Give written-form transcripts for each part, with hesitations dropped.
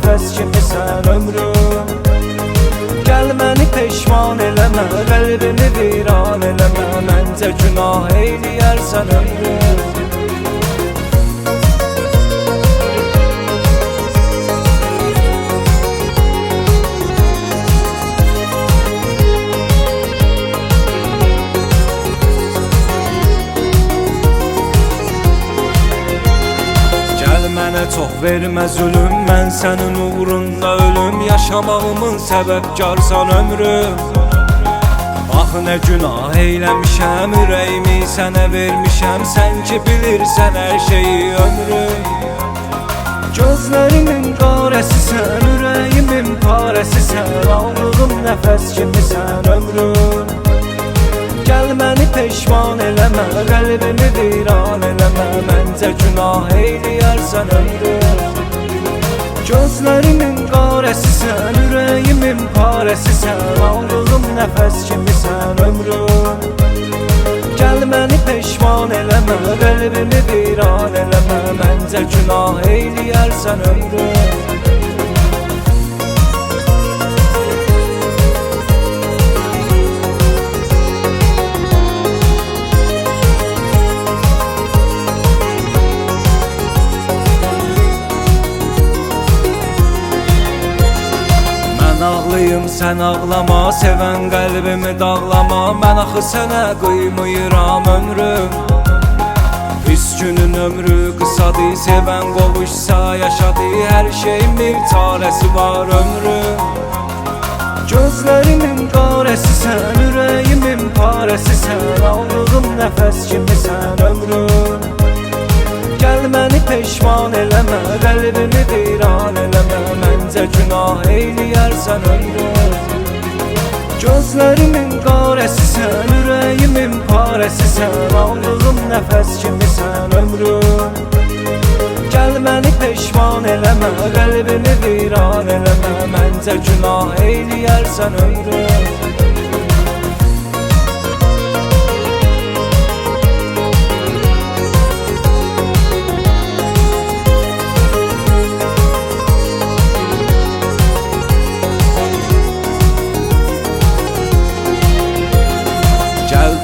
nəfəs kimisən ömrüm. Gəl məni peşman eləmə, qəlbimi viran eləmə, məncə günah eyləyərsən ömrüm. Mənə çox vermə zülüm, mən sənin uğrunda ölüm, yaşamağımın səbəbkarsan ömrüm. Bax nə günah eyləmişəm, ürəyimi sənə vermişəm, sən ki bilirsən hər şeyi ömrüm. Gözlərimin qarəsisən, ürəyimin parəsisən, aldığım nəfəs kimisən ömrüm. Gəl məni peşman eləmə, qəlbimi viran eləmə, məncə günah eyləyərsən ömrüm. Gözlərimin qarəsisən, ürəyimin parəsisən, aldığım nəfəs kimisən ömrüm. Gəl məni peşman eləmə, qəlbimi viran eləmə, məncə günah eyləyərsən ömrüm. Ağlıyım sən ağlama, sevən qəlbimi dağlama, mən axı sənə qıymıyıram ömrüm. Üç günün ömrü qısadır, sevən qovuşsa yaşadı, hər şeyin bir çarəsi var ömrüm. Gözlərimin qarəsisən, ürəyimin parəsisən, aldığım nəfəs kimisən ömrüm. Gəl məni peşman eləmə, qəlbimi viran eləmə, məncə günah eyləyərsən ömrüm. Gözlərimin qarəsisən, ürəyimin parəsisən, aldığım nəfəs kimisən ömrüm. Gəl məni peşman eləmə, qəlbimi viran eləmə, məncə günah eyləyərsən ömrüm.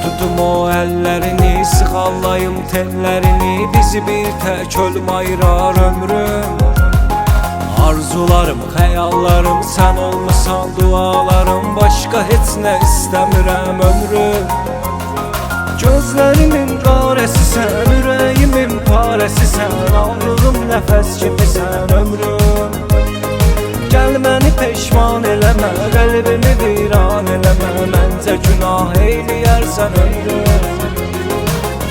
Tutum o əllərini, sıxallayım tellərini, bizi bir tək ölüm ayırar ömrüm. Arzularım, xəyallarım, sən olmusan dualarım, başqa heç nə istəmirəm ömrüm. Gözlərimin qarəsisən, ürəyimin parəsisən, aldığım nəfəs kimisən ömrüm. Gəl məni peşman eləmə, qəlbimi viran eləmə, məncə günah eyləyərsən ömrüm.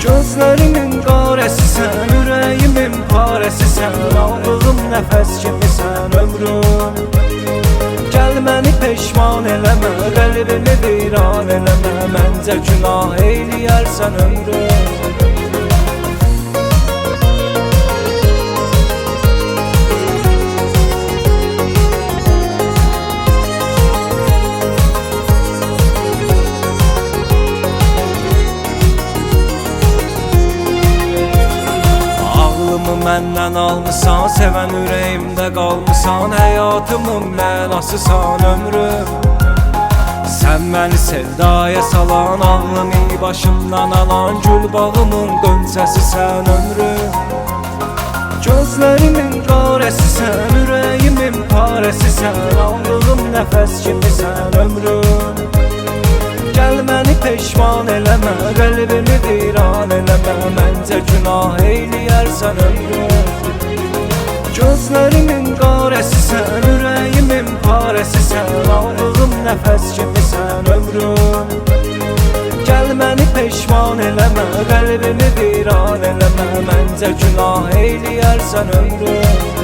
Gözlərimin qarəsisən, ürəyimin parəsisən, aldığım nəfəs kimisən ömrüm. Gəl məni peşman eləmə, qəlbimi viran eləmə, məncə günah eyləyərsən ömrüm. Məndən almısan, sevən ürəyimdə qalmısan, həyatımın mənasısan ömrüm. Sən məni sevdaya salan, ağlımı başımdan alan, gül bağımın qönçəsisən ömrüm. Gözlərimin qarəsisən, ürəyimin parəsisən, aldığım nəfəs kimisən ömrüm. Gəl məni peşman eləmə, qəlbimi viran eləmə, məncə günah eyləyərsən ömrüm. Gözlərimin qarəsisən, ürəyimin parəsisən, aldığım nəfəs kimisən ömrüm. Gəl məni peşman eləmə, qəlbimi viran eləmə, məncə günah eyləyərsən ömrüm.